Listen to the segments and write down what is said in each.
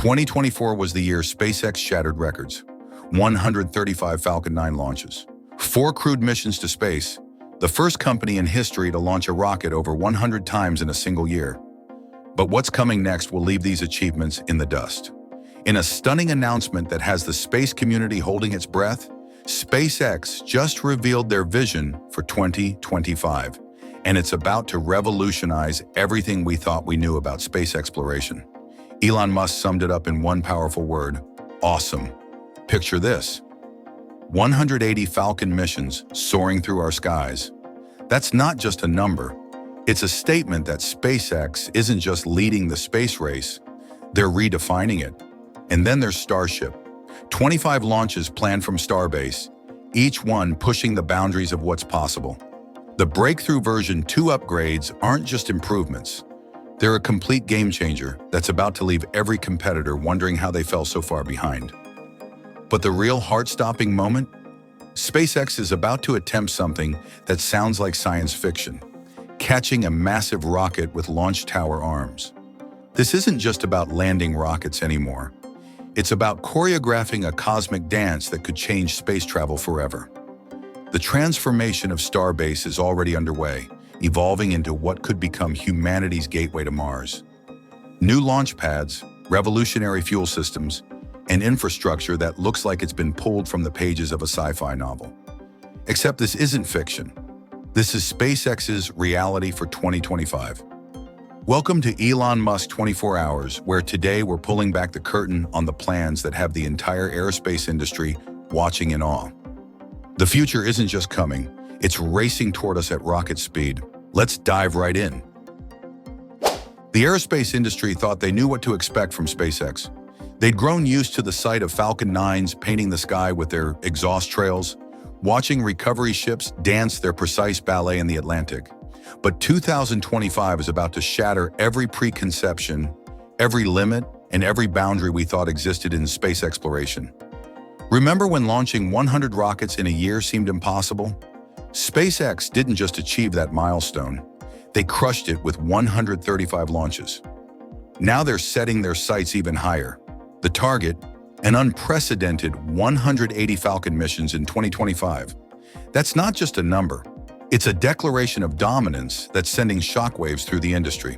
2024 was the year SpaceX shattered records. 135 Falcon 9 launches, 4 crewed missions to space, the first company in history to launch a rocket over 100 times in a single year. But what's coming next will leave these achievements in the dust. In a stunning announcement that has the space community holding its breath, SpaceX just revealed their vision for 2025, and it's about to revolutionize everything we thought we knew about space exploration. Elon Musk summed it up in one powerful word: awesome. Picture this: 180 Falcon missions soaring through our skies. That's not just a number. It's a statement that SpaceX isn't just leading the space race, they're redefining it. And then there's Starship. 25 launches planned from StarBase, each one pushing the boundaries of what's possible. The breakthrough version 2 upgrades aren't just improvements. They're a complete game changer that's about to leave every competitor wondering how they fell so far behind. But the real heart-stopping moment? SpaceX is about to attempt something that sounds like science fiction: catching a massive rocket with launch tower arms. This isn't just about landing rockets anymore. It's about choreographing a cosmic dance that could change space travel forever. The transformation of StarBase is already underway, evolving into what could become humanity's gateway to Mars. New launch pads, revolutionary fuel systems, and infrastructure that looks like it's been pulled from the pages of a sci-fi novel. Except this isn't fiction. This is SpaceX's reality for 2025. Welcome to Elon Musk 24 Hours, where today we're pulling back the curtain on the plans that have the entire aerospace industry watching in awe. The future isn't just coming, it's racing toward us at rocket speed. Let's dive right in. The aerospace industry thought they knew what to expect from SpaceX. They'd grown used to the sight of Falcon 9s painting the sky with their exhaust trails, watching recovery ships dance their precise ballet in the Atlantic. But 2025 is about to shatter every preconception, every limit, and every boundary we thought existed in space exploration. Remember when launching 100 rockets in a year seemed impossible? SpaceX didn't just achieve that milestone, they crushed it with 135 launches. Now they're setting their sights even higher. The target, an unprecedented 180 Falcon missions in 2025. That's not just a number. It's a declaration of dominance that's sending shockwaves through the industry.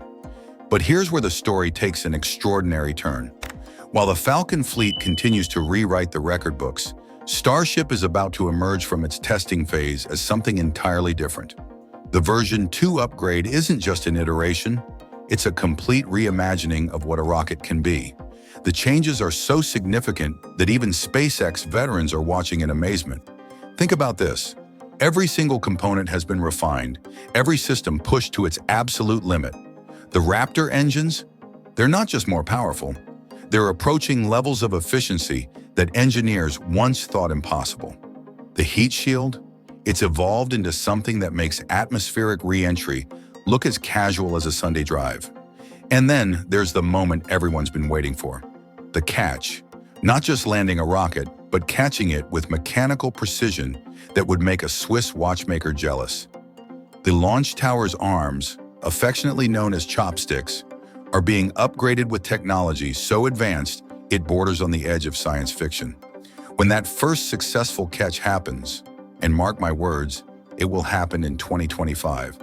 But here's where the story takes an extraordinary turn. While the Falcon fleet continues to rewrite the record books, Starship is about to emerge from its testing phase as something entirely different. The version 2 upgrade isn't just an iteration, it's a complete reimagining of what a rocket can be. The changes are so significant that even SpaceX veterans are watching in amazement. Think about this. Every single component has been refined, every system pushed to its absolute limit. The Raptor engines? They're not just more powerful, they're approaching levels of efficiency that engineers once thought impossible. The heat shield? It's evolved into something that makes atmospheric re-entry look as casual as a Sunday drive. And then there's the moment everyone's been waiting for. The catch. Not just landing a rocket, but catching it with mechanical precision that would make a Swiss watchmaker jealous. The launch tower's arms, affectionately known as Chopsticks, are being upgraded with technology so advanced it borders on the edge of science fiction. When that first successful catch happens, and mark my words, it will happen in 2025,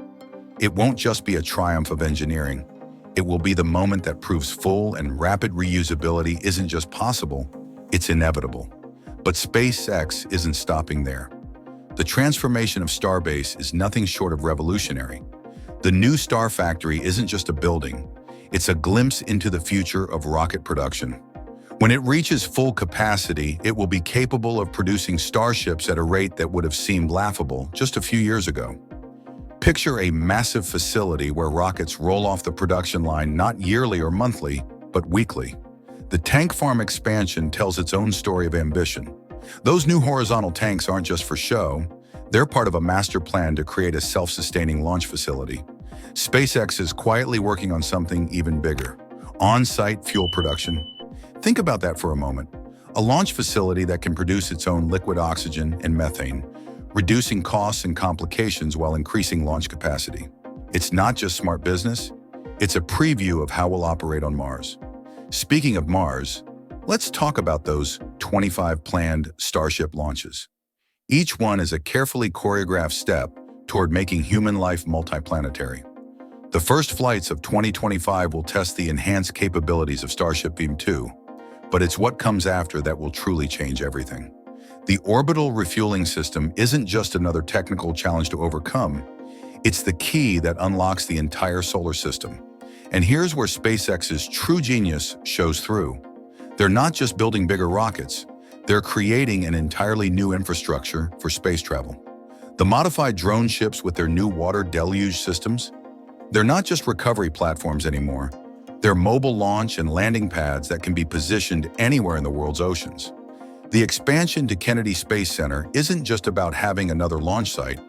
it won't just be a triumph of engineering. It will be the moment that proves full and rapid reusability isn't just possible, it's inevitable. But SpaceX isn't stopping there. The transformation of StarBase is nothing short of revolutionary. The new Star Factory isn't just a building, it's a glimpse into the future of rocket production. When it reaches full capacity, it will be capable of producing Starships at a rate that would have seemed laughable just a few years ago. Picture a massive facility where rockets roll off the production line not yearly or monthly, but weekly. The tank farm expansion tells its own story of ambition. Those new horizontal tanks aren't just for show, they're part of a master plan to create a self-sustaining launch facility. SpaceX is quietly working on something even bigger: on-site fuel production. Think about that for a moment. A launch facility that can produce its own liquid oxygen and methane, reducing costs and complications while increasing launch capacity. It's not just smart business, it's a preview of how we'll operate on Mars. Speaking of Mars, let's talk about those 25 planned Starship launches. Each one is a carefully choreographed step toward making human life multiplanetary. The first flights of 2025 will test the enhanced capabilities of Starship V2, but it's what comes after that will truly change everything. The orbital refueling system isn't just another technical challenge to overcome, it's the key that unlocks the entire solar system. And here's where SpaceX's true genius shows through. They're not just building bigger rockets, they're creating an entirely new infrastructure for space travel. The modified drone ships with their new water deluge systems, they're not just recovery platforms anymore. They're mobile launch and landing pads that can be positioned anywhere in the world's oceans. The expansion to Kennedy Space Center isn't just about having another launch site.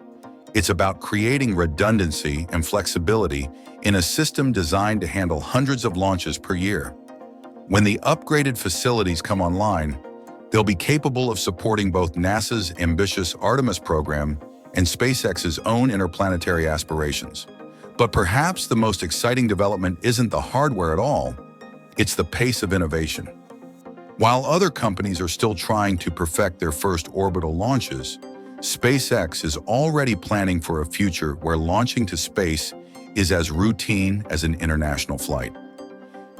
It's about creating redundancy and flexibility in a system designed to handle hundreds of launches per year. When the upgraded facilities come online, they'll be capable of supporting both NASA's ambitious Artemis program and SpaceX's own interplanetary aspirations. But perhaps the most exciting development isn't the hardware at all, it's the pace of innovation. While other companies are still trying to perfect their first orbital launches, SpaceX is already planning for a future where launching to space is as routine as an international flight.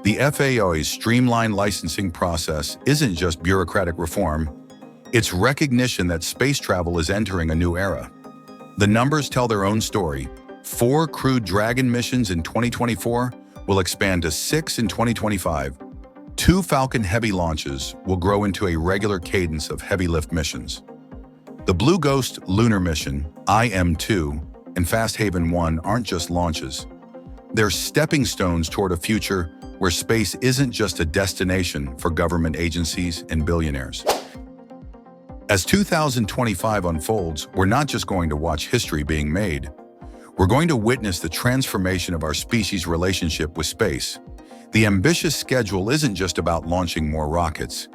The FAA's streamlined licensing process isn't just bureaucratic reform, it's recognition that space travel is entering a new era. The numbers tell their own story. 4 crewed Dragon missions in 2024 will expand to 6 in 2025. 2 Falcon Heavy launches will grow into a regular cadence of heavy lift missions. The Blue Ghost Lunar mission, IM-2, and Fast Haven 1 aren't just launches. They're stepping stones toward a future where space isn't just a destination for government agencies and billionaires. As 2025 unfolds, we're not just going to watch history being made. We're going to witness the transformation of our species' relationship with space. The ambitious schedule isn't just about launching more rockets.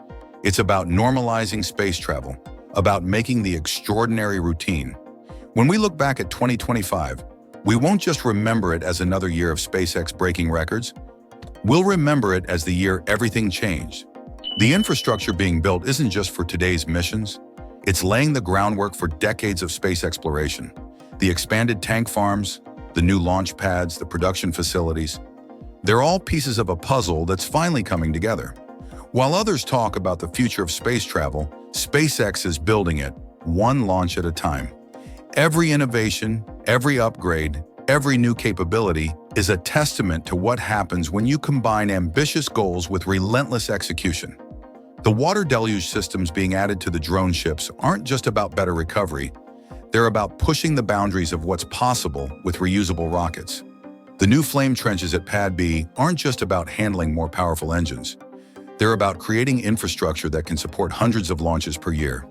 It's about normalizing space travel, about making the extraordinary routine. When we look back at 2025, we won't just remember it as another year of SpaceX breaking records. We'll remember it as the year everything changed. The infrastructure being built isn't just for today's missions. It's laying the groundwork for decades of space exploration. The expanded tank farms, the new launch pads, the production facilities, they're all pieces of a puzzle that's finally coming together. While others talk about the future of space travel, SpaceX is building it, one launch at a time. Every innovation, every upgrade, every new capability is a testament to what happens when you combine ambitious goals with relentless execution. The water deluge systems being added to the drone ships aren't just about better recovery, they're about pushing the boundaries of what's possible with reusable rockets. The new flame trenches at Pad B aren't just about handling more powerful engines. They're about creating infrastructure that can support hundreds of launches per year.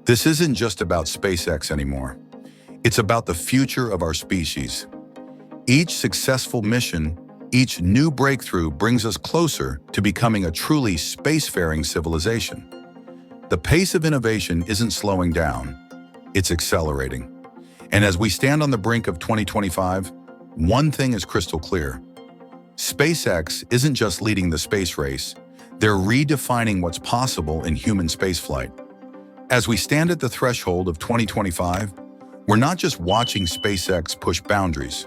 This isn't just about SpaceX anymore. It's about the future of our species. Each successful mission, each new breakthrough brings us closer to becoming a truly spacefaring civilization. The pace of innovation isn't slowing down, it's accelerating. And as we stand on the brink of 2025, one thing is crystal clear. SpaceX isn't just leading the space race, they're redefining what's possible in human spaceflight. As we stand at the threshold of 2025, we're not just watching SpaceX push boundaries,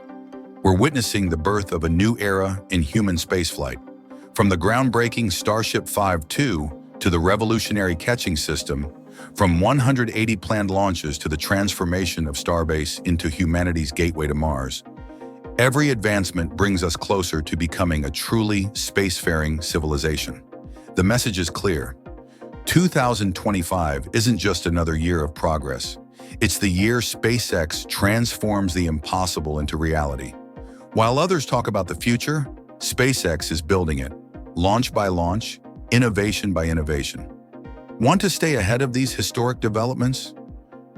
we're witnessing the birth of a new era in human spaceflight. From the groundbreaking Starship V2 to the revolutionary catching system, from 180 planned launches to the transformation of StarBase into humanity's gateway to Mars, every advancement brings us closer to becoming a truly spacefaring civilization. The message is clear. 2025 isn't just another year of progress. It's the year SpaceX transforms the impossible into reality. While others talk about the future, SpaceX is building it, launch by launch, innovation by innovation. Want to stay ahead of these historic developments?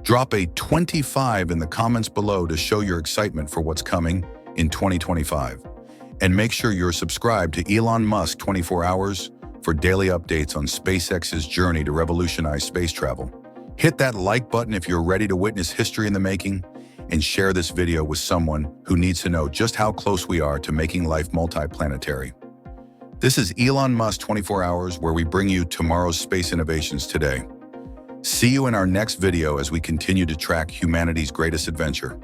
Drop a 25 in the comments below to show your excitement for what's coming in 2025. And make sure you're subscribed to Elon Musk 24 Hours for daily updates on SpaceX's journey to revolutionize space travel. Hit that like button if you're ready to witness history in the making, and share this video with someone who needs to know just how close we are to making life multiplanetary. This is Elon Musk 24 Hours, where we bring you tomorrow's space innovations today. See you in our next video as we continue to track humanity's greatest adventure.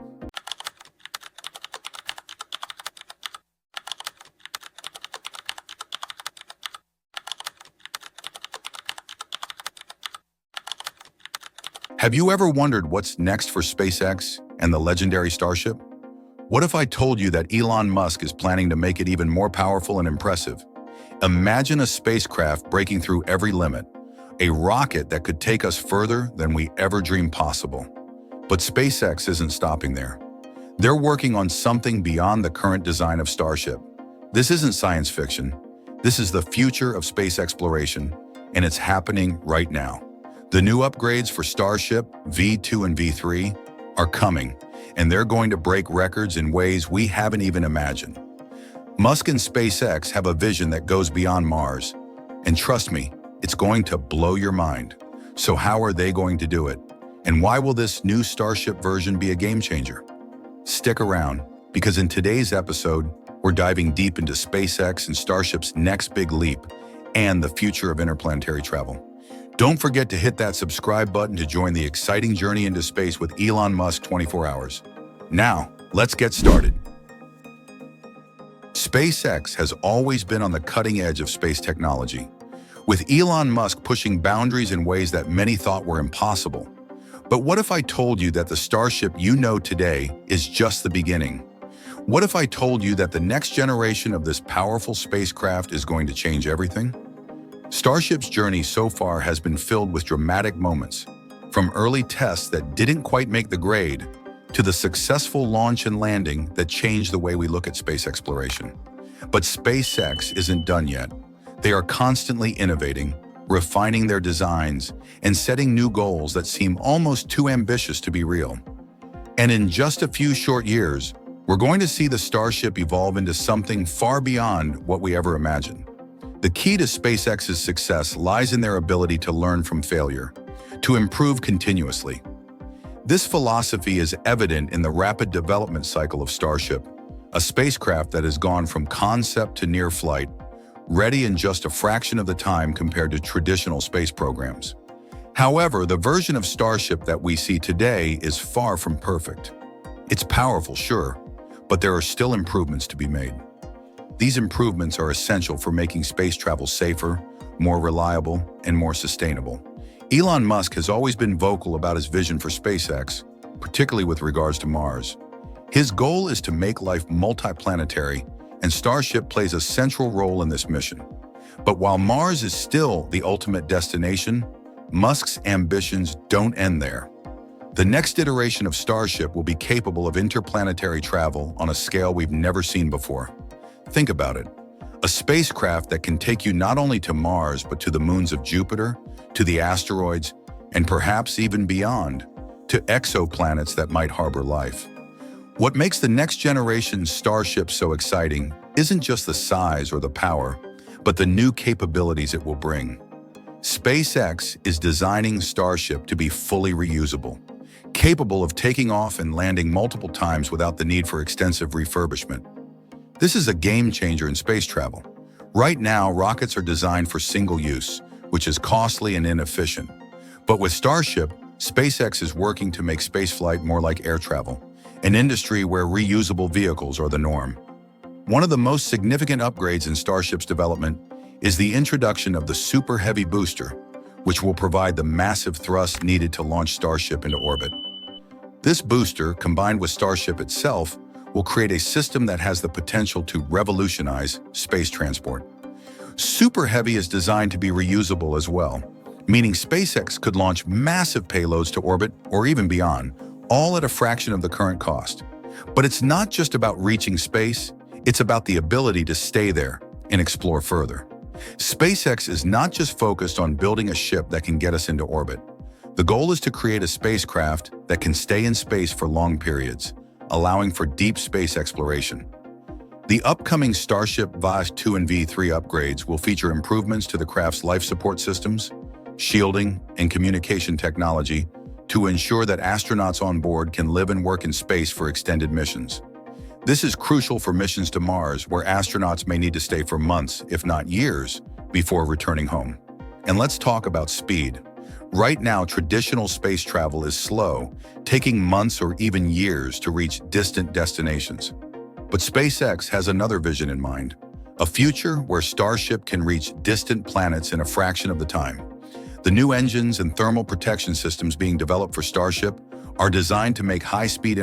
Have you ever wondered what's next for SpaceX and the legendary Starship? What if I told you that Elon Musk is planning to make it even more powerful and impressive? Imagine a spacecraft breaking through every limit, a rocket that could take us further than we ever dreamed possible. But SpaceX isn't stopping there. They're working on something beyond the current design of Starship. This isn't science fiction. This is the future of space exploration, and it's happening right now. The new upgrades for Starship V2 and V3 are coming, and they're going to break records in ways we haven't even imagined. Musk and SpaceX have a vision that goes beyond Mars, and trust me, it's going to blow your mind. So how are they going to do it? And why will this new Starship version be a game changer? Stick around, because in today's episode, we're diving deep into SpaceX and Starship's next big leap and the future of interplanetary travel. Don't forget to hit that subscribe button to join the exciting journey into space with Elon Musk 24 Hours. Now, let's get started. SpaceX has always been on the cutting edge of space technology, with Elon Musk pushing boundaries in ways that many thought were impossible. But what if I told you that the Starship you know today is just the beginning? What if I told you that the next generation of this powerful spacecraft is going to change everything? Starship's journey so far has been filled with dramatic moments, from early tests that didn't quite make the grade, to the successful launch and landing that changed the way we look at space exploration. But SpaceX isn't done yet. They are constantly innovating, refining their designs, and setting new goals that seem almost too ambitious to be real. And in just a few short years, we're going to see the Starship evolve into something far beyond what we ever imagined. The key to SpaceX's success lies in their ability to learn from failure, to improve continuously. This philosophy is evident in the rapid development cycle of Starship, a spacecraft that has gone from concept to near flight, ready in just a fraction of the time compared to traditional space programs. However, the version of Starship that we see today is far from perfect. It's powerful, sure, but there are still improvements to be made. These improvements are essential for making space travel safer, more reliable, and more sustainable. Elon Musk has always been vocal about his vision for SpaceX, particularly with regards to Mars. His goal is to make life multiplanetary, and Starship plays a central role in this mission. But while Mars is still the ultimate destination, Musk's ambitions don't end there. The next iteration of Starship will be capable of interplanetary travel on a scale we've never seen before. Think about it. A spacecraft that can take you not only to Mars, but to the moons of Jupiter, to the asteroids, and perhaps even beyond, to exoplanets that might harbor life. What makes the next generation Starship so exciting isn't just the size or the power, but the new capabilities it will bring. SpaceX is designing Starship to be fully reusable, capable of taking off and landing multiple times without the need for extensive refurbishment. This is a game changer in space travel. Right now, rockets are designed for single use, which is costly and inefficient. But with Starship, SpaceX is working to make spaceflight more like air travel, an industry where reusable vehicles are the norm. One of the most significant upgrades in Starship's development is the introduction of the Super Heavy booster, which will provide the massive thrust needed to launch Starship into orbit. This booster, combined with Starship itself, will create a system that has the potential to revolutionize space transport. Super Heavy is designed to be reusable as well, meaning SpaceX could launch massive payloads to orbit or even beyond, all at a fraction of the current cost. But it's not just about reaching space, it's about the ability to stay there and explore further. SpaceX is not just focused on building a ship that can get us into orbit. The goal is to create a spacecraft that can stay in space for long periods, allowing for deep space exploration. The upcoming Starship V2 and V3 upgrades will feature improvements to the craft's life support systems, shielding, and communication technology to ensure that astronauts on board can live and work in space for extended missions. This is crucial for missions to Mars, where astronauts may need to stay for months, if not years, before returning home. And let's talk about speed. Right now, traditional space travel is slow, taking months or even years to reach distant destinations. But SpaceX has another vision in mind, a future where Starship can reach distant planets in a fraction of the time. The new engines and thermal protection systems being developed for Starship are designed to make high-speed